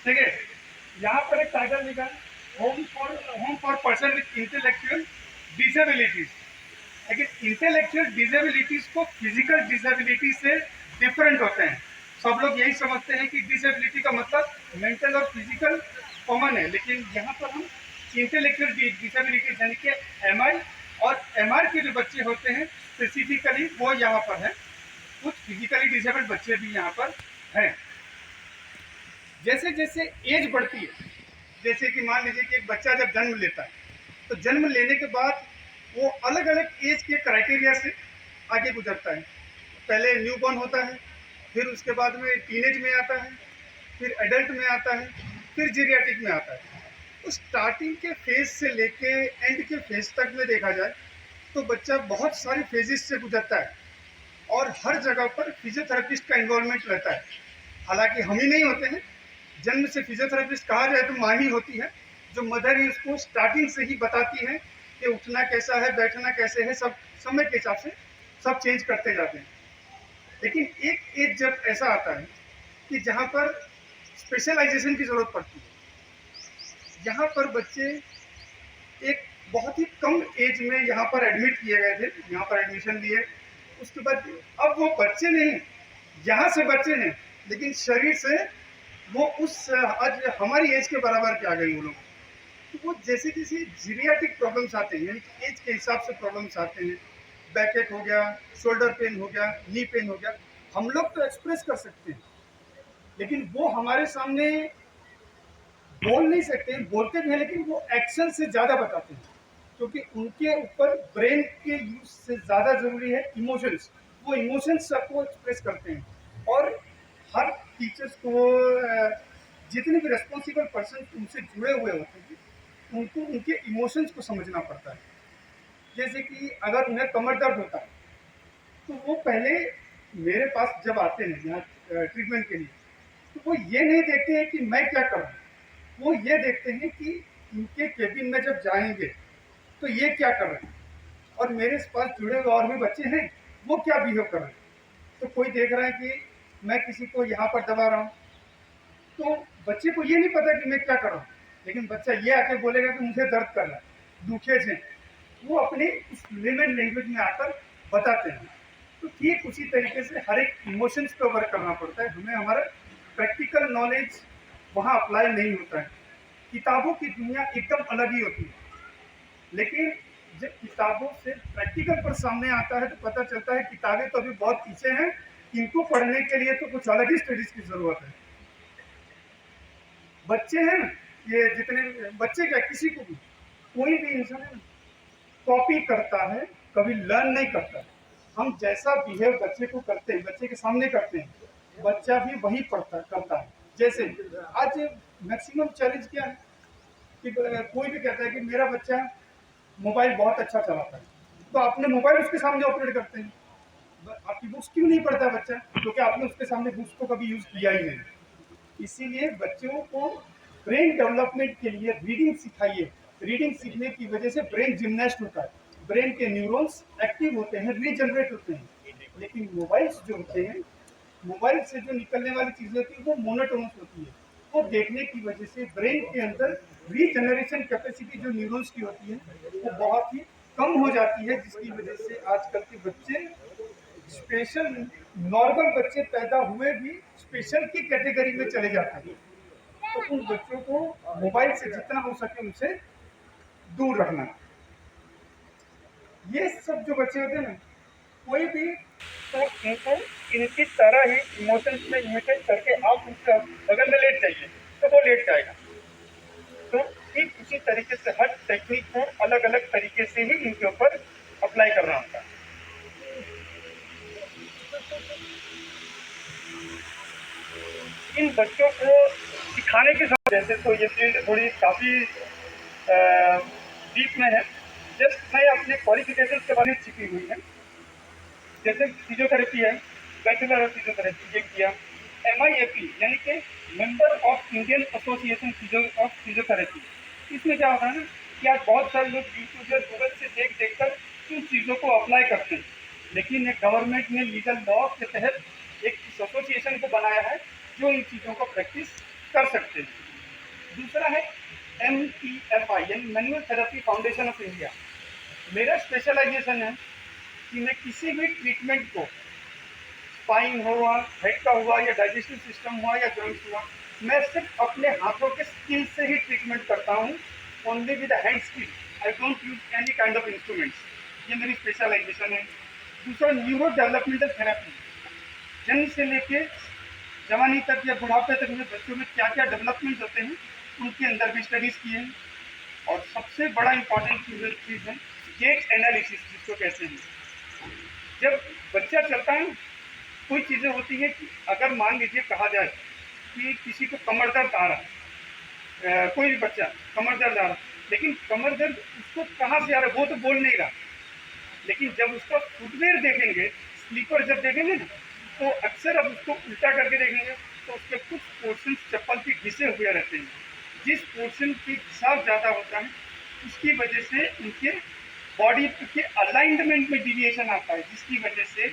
ठीक है। यहाँ पर एक टाइटल लिखा है, home for person with intellectual disabilities. लेकिन इंटेलेक्चुअल डिसेबिलिटीज को फिजिकल डिसेबिलिटी से डिफरेंट होते हैं। सब लोग यही समझते हैं कि डिसेबिलिटी का मतलब मेंटल और फिजिकल कॉमन है, लेकिन यहाँ पर हम इंटेलेक्चुअल डिसेबिलिटीज यानी कि एमआई और एमआर के जो बच्चे होते हैं स्पेसिफिकली वो यहाँ पर हैं। कुछ फिजिकली डिसेबल्ड बच्चे भी यहाँ पर हैं। जैसे जैसे एज बढ़ती है, जैसे कि मान लीजिए कि एक बच्चा जब जन्म लेता है तो जन्म लेने के बाद वो अलग अलग एज के क्राइटेरिया से आगे गुजरता है। पहले न्यूबॉर्न होता है, फिर उसके बाद में टीनेज में आता है, फिर एडल्ट में आता है, फिर जीरियाटिक में आता है। तो स्टार्टिंग के फेज से लेके एंड के फेज तक में देखा जाए तो बच्चा बहुत सारी फेजेस से गुजरता है और हर जगह पर फिजियोथेरेपिस्ट का इन्वॉल्वमेंट रहता है। हालांकि हम ही नहीं होते हैं, जन्म से फिजियोथेरेपिस्ट कहा जाए तो माँ ही होती है, जो मदर ही उसको स्टार्टिंग से ही बताती है कि उठना कैसा है, बैठना कैसे है, सब समय के हिसाब से सब चेंज करते जाते हैं। लेकिन एक एज जब ऐसा आता है कि जहाँ पर स्पेशलाइजेशन की ज़रूरत पड़ती है, यहाँ पर बच्चे एक बहुत ही कम एज में यहाँ पर एडमिट किए गए थे, यहाँ पर एडमिशन लिए। उसके बाद अब वो बच्चे नहीं, यहाँ से बच्चे हैं, लेकिन शरीर से वो उस आज हमारी एज के बराबर के आ गए वो लोग। तो वो जैसे जैसे जीरियाटिक प्रॉब्लम्स आते हैं, यानी कि एज के हिसाब से प्रॉब्लम्स आते हैं, बैक एक हो गया, शोल्डर पेन हो गया, नी पेन हो गया, हम लोग तो एक्सप्रेस कर सकते हैं, लेकिन वो हमारे सामने बोल नहीं सकते, बोलते भी हैं लेकिन वो एक्शन से ज़्यादा बताते हैं, क्योंकि उनके ऊपर ब्रेन के यूज से ज़्यादा जरूरी है इमोशंस। वो इमोशंस सबको एक्सप्रेस करते हैं और हर टीचर्स को जितने भी रेस्पॉन्सिबल पर्सन उनसे जुड़े हुए होते हैं उनको उनके इमोशंस को समझना पड़ता है। जैसे कि अगर उन्हें कमर दर्द होता है तो वो पहले मेरे पास जब आते हैं यहाँ ट्रीटमेंट के लिए, तो वो ये नहीं देखते हैं कि मैं क्या करूँ, वो ये देखते हैं कि इनके केबिन में जब जाएंगे तो ये क्या कर रहे हैं और मेरे पास जुड़े हुए और भी बच्चे हैं वो क्या बिहेव कर रहे हैं। तो कोई देख रहा है कि मैं किसी को यहाँ पर दबा रहा हूँ, तो बच्चे को ये नहीं पता कि मैं क्या कर रहा हूँ, लेकिन बच्चा ये आके बोलेगा कि मुझे दर्द कर रहा है, दुखे से। वो अपनी उस लेमन लैंग्वेज में आकर बताते हैं। तो ठीक उसी तरीके से हर एक इमोशंस पे वर्क करना पड़ता है हमें। हमारा प्रैक्टिकल नॉलेज वहाँ अप्लाई नहीं होता है। किताबों की दुनिया एकदम अलग ही होती है, लेकिन जब किताबों से प्रैक्टिकल पर सामने आता है तो पता चलता है किताबें तो अभी बहुत पीछे हैं, इनको पढ़ने के लिए तो कुछ अलग ही स्टडीज की जरूरत है। बच्चे हैं, ये जितने बच्चे क्या किसी को भी कोई भी इंसान है कॉपी करता है, कभी लर्न नहीं करता है। हम जैसा बिहेव बच्चे को करते हैं, बच्चे के सामने करते हैं, बच्चा भी वही पढ़ता करता है। जैसे आज मैक्सिमम चैलेंज क्या है कि कोई भी कहता है कि मेरा बच्चा मोबाइल बहुत अच्छा चलाता है, तो आपने मोबाइल उसके सामने ऑपरेट करते हैं। आपकी बुक्स क्यों नहीं पढ़ता बच्चा, क्योंकि आपने उसके सामने बुक्स को कभी यूज किया ही नहीं। इसीलिए बच्चों को ब्रेन डेवलपमेंट के लिए रीडिंग सिखाइए। रीडिंग सीखने की वजह से ब्रेन जिम्नास्ट होता है, ब्रेन के न्यूरॉन्स एक्टिव होते हैं, रीजनरेट होते हैं। लेकिन मोबाइल्स जो होते हैं, मोबाइल से जो निकलने वाली चीजें होती है वो मोनोटोनस होती है। वो देखने की वजह से ब्रेन के अंदर रीजनरेशन कैपेसिटी जो न्यूरॉन्स की होती है वो बहुत ही कम हो जाती है, जिसकी वजह से आजकल के बच्चे स्पेशल, नॉर्मल बच्चे पैदा हुए भी स्पेशल की कैटेगरी में चले जाते हैं। तो उन बच्चों को मोबाइल से जितना हो सके उनसे दूर रखना। ये सब जो बच्चे होते हैं ना, कोई भी तो इनको इनकी तरह ही इमोशंस में इमिटेट करके आप उनका बगल में लेट जाइए तो वो लेट जाएगा। तो ठीक उसी तरीके से हर टेक्निक को अलग अलग तरीके से ही इनके ऊपर अप्लाई करना होता है। इन बच्चों को सिखाने की समझ जैसे तो ये फील्ड थोड़ी काफ़ी डीप में है। जस्ट मैं अपने क्वालिफिकेशन के बारे में सीखी हुई है। जैसे फिजियोथेरेपी है, बैचलर ऑफ फिजियोथेरेपी ये किया, MIAP यानी कि member of Indian association of physiotherapy. इसमें क्या होता है ना कि आज बहुत सारे लोग यूट्यूब या गूगल से देख देख कर इन चीज़ों को अप्लाई करते हैं, लेकिन गवर्नमेंट ने लीगल लॉ के तहत एक एसोसिएशन को बनाया है जो इन चीज़ों को प्रैक्टिस कर सकते हैं। दूसरा है MEFI यानी manual therapy foundation of India. मेरा स्पेशलाइजेशन है कि मैं किसी भी ट्रीटमेंट को, स्पाइन हुआ, हेड का हुआ, या डाइजेस्टिव सिस्टम हुआ, या जॉइंट्स हुआ, मैं सिर्फ अपने हाथों के स्किल से ही ट्रीटमेंट करता हूँ, only with hand skill. I don't use any kind of instruments. ये मेरी स्पेशलाइजेशन है। दूसरा न्यूरो डेवलपमेंटल थेरेपी, जन्म से लेके जवानी तक या बुढ़ापे तक में बच्चों में क्या क्या डेवलपमेंट होते हैं, उनके अंदर भी स्टडीज़ किए हैं। और सबसे बड़ा इंपॉर्टेंट चीज़ है गेट एनालिसिस, जिसको कहते हैं। जब बच्चा चलता है, कोई चीज़ें होती हैं कि अगर मान लीजिए कहा जाए कि किसी को कमर दर्द आ रहा है, कोई भी बच्चा कमर दर्द आ रहा है, लेकिन कमर दर्द उसको कहाँ से आ रहा है वो तो बोल नहीं रहा, लेकिन जब उसका फुटवेयर देखेंगे, स्लीपर जब देखेंगे ना, तो अक्सर अब उसको उल्टा करके देखेंगे तो उसके कुछ पोर्शन चप्पल के घिसे हुए रहते हैं। जिस पोर्शन की घिसाव ज़्यादा होता है, उसकी वजह से उनके बॉडी के अलाइनमेंट में डिविएशन आता है, जिसकी वजह से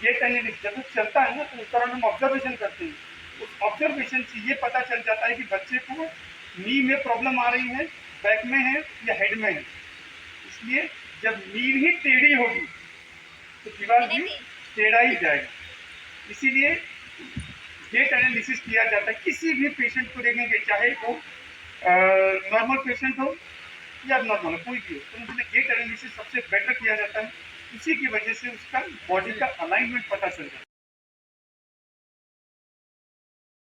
गेट एनालिसिस जब वो चलता है ना, तो उस तरह हम ऑब्जर्वेशन करते हैं। उस ऑब्जर्वेशन से ये पता चल जाता है कि बच्चे को नी में प्रॉब्लम आ रही है, बैक में है या हेड में है। इसलिए जब नींव ही टेढ़ी होगी तो दीवार भी टेढ़ा ही जाएगा। इसीलिए गेट एनालिसिस किया जाता है। किसी भी पेशेंट को देखेंगे, चाहे वो नॉर्मल पेशेंट हो या नॉर्मल हो, कोई भी हो, तो उसमें गेट एनालिसिस सबसे बेटर किया जाता है। इसी की वजह से उसका बॉडी का अलाइनमेंट पता चल जाता है।